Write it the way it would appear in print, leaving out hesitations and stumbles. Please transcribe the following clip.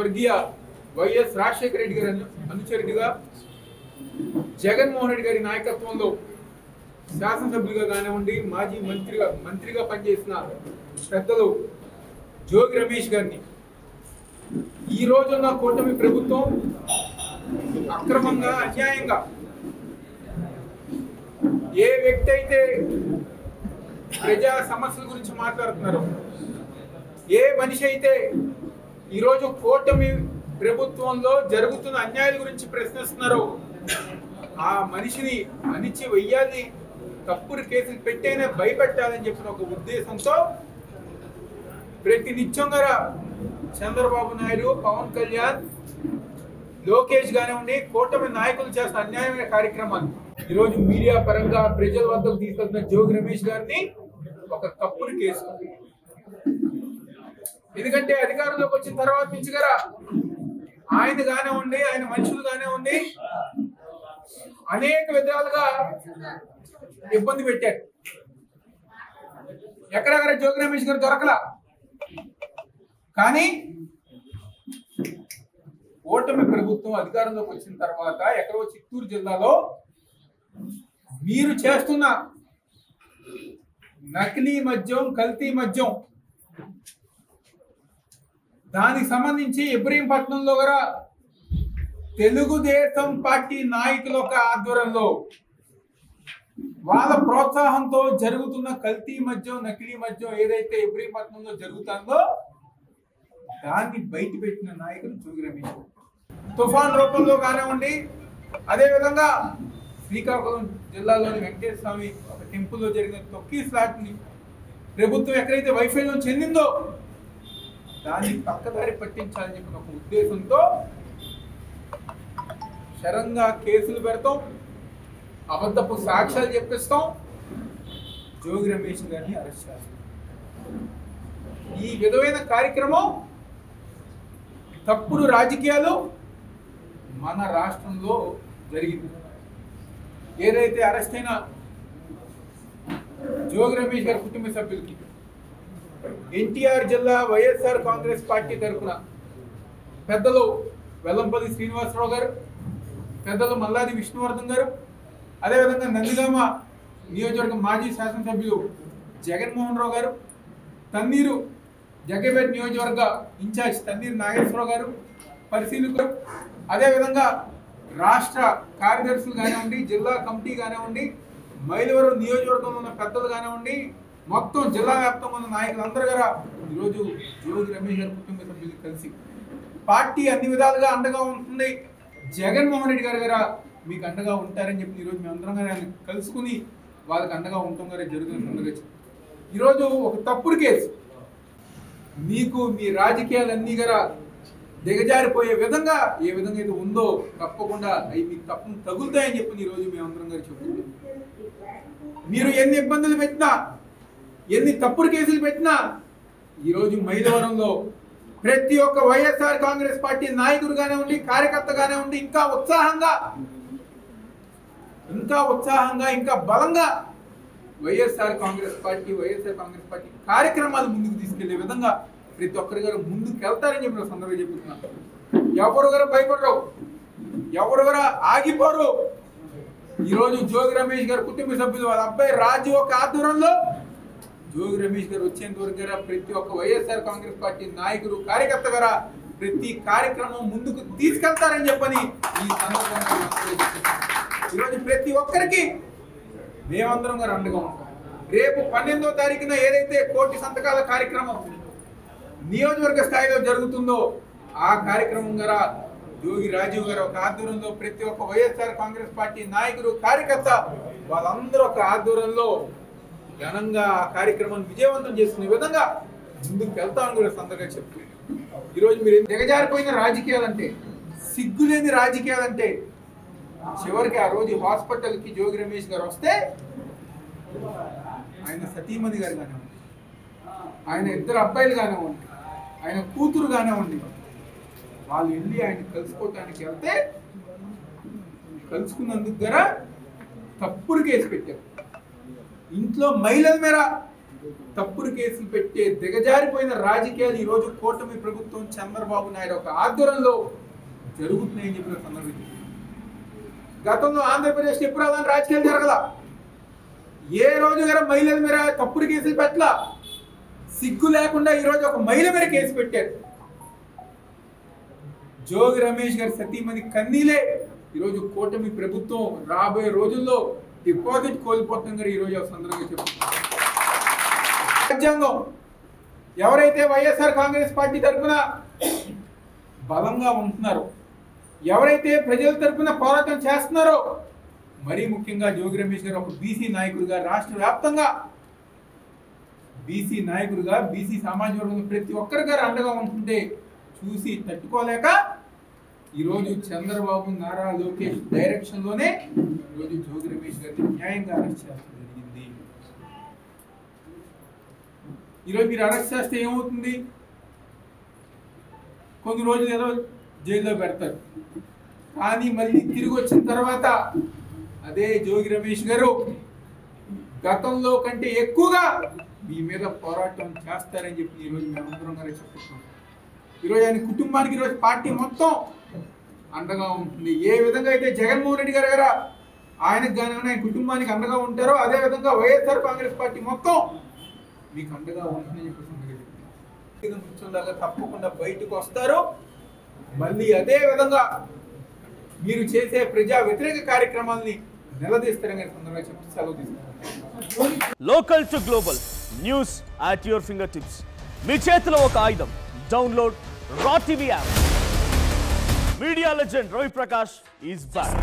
స్వర్గీయ వైఎస్ రాజశేఖర రెడ్డి గారి అనుచరుడిగా జగన్మోహన్ రెడ్డి గారి నాయకత్వంలో శాసనసభ్యులుగా కానివ్వండి, మాజీ మంత్రిగా పనిచేసిన పెద్దలు జోగి రమేష్ గారిని ఈ రోజున్న కూటమి ప్రభుత్వం అక్రమంగా, అన్యాయంగా ఏ వ్యక్తి అయితే ప్రజా సమస్యల గురించి మాట్లాడుతున్నారో, ఏ మనిషి అయితే ఈరోజు కూటమి ప్రభుత్వంలో జరుగుతున్న అన్యాయాల గురించి ప్రశ్నిస్తున్నారో ఆ మనిషిని అణిచి వెయ్యాలి, తప్పుడు కేసులు పెట్టైనా భయపెట్టాలని చెప్పిన ఒక ఉద్దేశంతో ప్రతి నిత్యం గారా చంద్రబాబు నాయుడు, పవన్ కళ్యాణ్, లోకేష్ కానివ్వండి, కూటమి నాయకులు చేస్తున్న అన్యాయమైన కార్యక్రమాలు ఈరోజు మీడియా పరంగా ప్రజల వద్దకు తీసుకెళ్తున్న జోగి రమేష్ గారిని ఒక తప్పుడు కేసు. ఎందుకంటే అధికారంలోకి వచ్చిన తర్వాత నుంచి గారా ఆయన కానివ్వండి, ఆయన మనుషులు కానివ్వండి అనేక విధాలుగా ఇబ్బంది పెట్టారు. ఎక్కడెక్కడ జోగి రమేష్ గారు దొరకలా. కానీ ఓటమి ప్రభుత్వం అధికారంలోకి వచ్చిన తర్వాత ఎక్కడో చిత్తూరు జిల్లాలో మీరు చేస్తున్న నకిలీ మద్యం, కల్తీ మద్యం దానికి సంబంధించి ఇబ్రహీంపట్నంలో కూడా తెలుగుదేశం పార్టీ నాయకుల యొక్క ఆధ్వర్యంలో వాళ్ళ ప్రోత్సాహంతో జరుగుతున్న కల్తీ మద్యం, నకిలీ మద్యం ఏదైతే ఇబ్రహీంపట్నంలో జరుగుతుందో దాన్ని బయట పెట్టిన నాయకులు జోగి రమేష్. తుఫాన్ రూపంలో కానివ్వండి, అదేవిధంగా శ్రీకాకుళం జిల్లాలోని వెంకటేశ్వర స్వామి ఒక టెంపుల్లో జరిగిన తొక్కి స్లాట్ని ప్రభుత్వం ఎక్కడైతే వైఫల్యం చెందిందో దాన్ని పక్కదారి పట్టించాలని చెప్పిన ఒక ఉద్దేశంతో శరంగా కేసులు పెడతాం, అబద్ధపు సాక్ష్యాలు చెప్పిస్తాం, జోగి రమేష్ గారిని అరెస్ట్ చేస్తాం. ఈ విధమైన కార్యక్రమం తప్పుడు రాజకీయాలు మన రాష్ట్రంలో జరిగింది. ఏదైతే అరెస్ట్ అయిన జోగి రమేష్ గారి కుటుంబ సభ్యులకి ఎన్టీఆర్ జిల్లా వైఎస్ఆర్ కాంగ్రెస్ పార్టీ తరఫున పెద్దలు వెల్లంపల్లి శ్రీనివాసరావు గారు, పెద్దలు మల్లాది విష్ణువర్ధన్ గారు, అదేవిధంగా నందిగామ నియోజకవర్గం మాజీ శాసనసభ్యులు జగన్మోహన్ రావు గారు, తన్నీరు జగ్గపేట నియోజకవర్గ ఇన్ఛార్జ్ తన్నీరు నాగేశ్వరరావు గారు, పరిశీలకులు, అదేవిధంగా రాష్ట్ర కార్యదర్శులు కానివ్వండి, జిల్లా కమిటీ కానివ్వండి, మైలవరం నియోజకవర్గంలో ఉన్న పెద్దలు కానివ్వండి, మొత్తం జిల్లా వ్యాప్తంగా ఉన్న నాయకులందరూ గారా ఈరోజు జోగి రమేష్ గారి కుటుంబ సభ్యులు కలిసి పార్టీ అన్ని విధాలుగా అండగా ఉంటుంది, జగన్మోహన్ రెడ్డి గారు గారా మీకు అండగా ఉంటారని చెప్పి ఈరోజు మేమందరం గారు కలుసుకుని వాళ్ళకి అండగా ఉంటాం గారే జరుగుతుంది. ఈరోజు ఒక తప్పుడు కేసు మీకు మీ రాజకీయాలన్నీ గారా దిగజారిపోయే విధంగా ఏ విధంగా అయితే ఉందో తప్పకుండా అవి మీకు తప్పని తగులుతాయని చెప్పి ఈరోజు మేమందరం గారు చెప్తున్నాం. మీరు ఎన్ని ఇబ్బందులు పెట్టినా, ఎన్ని తప్పుడు కేసులు పెట్టినా ఈరోజు మైలవరంలో ప్రతి ఒక్క వైఎస్ఆర్ కాంగ్రెస్ పార్టీ నాయకుడుగానే ఉండి, కార్యకర్తగానే ఉండి ఇంకా ఉత్సాహంగా ఇంకా బలంగా వైఎస్ఆర్ కాంగ్రెస్ పార్టీ కార్యక్రమాలు ముందుకు తీసుకెళ్లే విధంగా ప్రతి ఒక్కరి గారు ముందుకు వెళ్తారని చెప్పి సందర్భంగా చెప్తున్నాను. ఎవరు గారు భయపడరు, ఎవరు గారు ఆగిపోరు. ఈరోజు జోగి రమేష్ గారు కుటుంబ సభ్యులు వాళ్ళ అబ్బాయి రాజు ఒక ఆధ్వర్యంలో జోగి రమేష్ గారు వచ్చేంత వరకు గారా ప్రతి ఒక్క వైఎస్ఆర్ కాంగ్రెస్ పార్టీ నాయకుడు, కార్యకర్త గారా ప్రతి కార్యక్రమం ముందుకు తీసుకెళ్తారని చెప్పని ఈ సందర్భంగా ఈరోజు ప్రతి ఒక్కరికి మేమందరం గారు అండగా ఉంటాం. రేపు 12వ తారీఖున ఏదైతే 1 కోటి సంతకాల కార్యక్రమం నియోజకవర్గ స్థాయిలో జరుగుతుందో ఆ కార్యక్రమం గారా జోగి రాజీవ్ గారు ఒక ఆధ్వర్యంలో ప్రతి ఒక్క వైఎస్ఆర్ కాంగ్రెస్ పార్టీ నాయకుడు, కార్యకర్త వాళ్ళందరూ ఒక ఆధ్వర్యంలో ఘనంగా ఆ కార్యక్రమాన్ని విజయవంతం చేసుకునే విధంగా ముందుకు వెళ్తామని కూడా సందర్భంగా చెప్తూ ఈరోజు మీరు దిగజారిపోయిన రాజకీయాలంటే, సిగ్గులేని రాజకీయాలంటే చివరికి ఆ రోజు హాస్పిటల్కి జోగి రమేష్ గారు వస్తే ఆయన సతీమణి గారు కానివ్వండి, ఆయన 2 అబ్బాయిలు కానివ్వండి, ఆయన కూతురు కానివ్వండి, వాళ్ళు వెళ్ళి ఆయన కలుసుకోవటానికి వెళ్తే కలుసుకున్నందుకు గారా తప్పుడు కేసు పెట్టారు. ఇంట్లో మహిళల మీద తప్పుడు కేసులు పెట్టే దిగజారిపోయిన రాజకీయాలు ఈరోజు కూటమి ప్రభుత్వం చంద్రబాబు నాయుడు ఒక ఆధ్వర్యంలో జరుగుతున్నాయని చెప్పిన సందర్భం. గతంలో ఆంధ్రప్రదేశ్ ఎప్పుడు అలాంటి రాజకీయాలు జరగల. ఏ రోజు గారు మహిళల మీద తప్పుడు కేసులు పెట్టలా. సిగ్గు లేకుండా ఈరోజు ఒక మహిళ మీద కేసు పెట్టారు. జోగి రమేష్ గారి సతీమణి కన్నీలే ఈరోజు కూటమి ప్రభుత్వం రాబోయే రోజుల్లో డిపాజిట్ కోల్పోతుంది గారు ఈరోజు సందర్భంగా చెప్తున్నారు. రాజ్యాంగం ఎవరైతే వైఎస్ఆర్ కాంగ్రెస్ పార్టీ తరఫున బలంగా ఉంటున్నారో, ఎవరైతే ప్రజల తరఫున పోరాటం చేస్తున్నారో, మరీ ముఖ్యంగా జోగి రమేష్ గారు ఒక బీసీ నాయకుడిగా రాష్ట్ర వ్యాప్తంగా బీసీ నాయకుడిగా బీసీ సామాజిక వర్గం ప్రతి ఒక్కరి గారు అండగా ఉంటుంటే చూసి తట్టుకోలేక ఈరోజు చంద్రబాబు నారా లోకేష్ డైరెక్షన్ లోనే ఈరోజు జోగి రమేష్ గారిని న్యాయంగా అరెస్ట్ చేయడం జరిగింది. ఈరోజు మీరు అరెస్ట్ చేస్తే ఏమవుతుంది? కొన్ని రోజులు ఏదో జైల్లో పెడతారు, కానీ మళ్ళీ తిరిగి వచ్చిన తర్వాత అదే జోగి రమేష్ గారు గతంలో కంటే ఎక్కువగా మీ మీద పోరాటం చేస్తారని చెప్పి ఈరోజు మేమందరం గారే చెప్తున్నాం. ఈరోజు ఆయన కుటుంబానికి ఈరోజు పార్టీ మొత్తం అండగా ఉంటుంది. ఏ విధంగా అయితే జగన్మోహన్ రెడ్డి గారు ఆయనకు కానీ ఆయన కుటుంబానికి అండగా ఉంటారో అదే విధంగా వైఎస్ఆర్ కాంగ్రెస్ పార్టీ మొత్తం మీకు అండగా ఉంటుందని చెప్పి తప్పకుండా బయటకు వస్తారు. మళ్ళీ అదే విధంగా మీరు చేసే ప్రజా వ్యతిరేక కార్యక్రమాలని నిలదీస్తారని సందర్భంగా చెప్పి సెలవు తీసుకుంటారు. Local to global news at your fingertips. మీ చేతిలో ఒక ఆయుధం. Download Raw TV app. Media legend Ravi Prakash is back.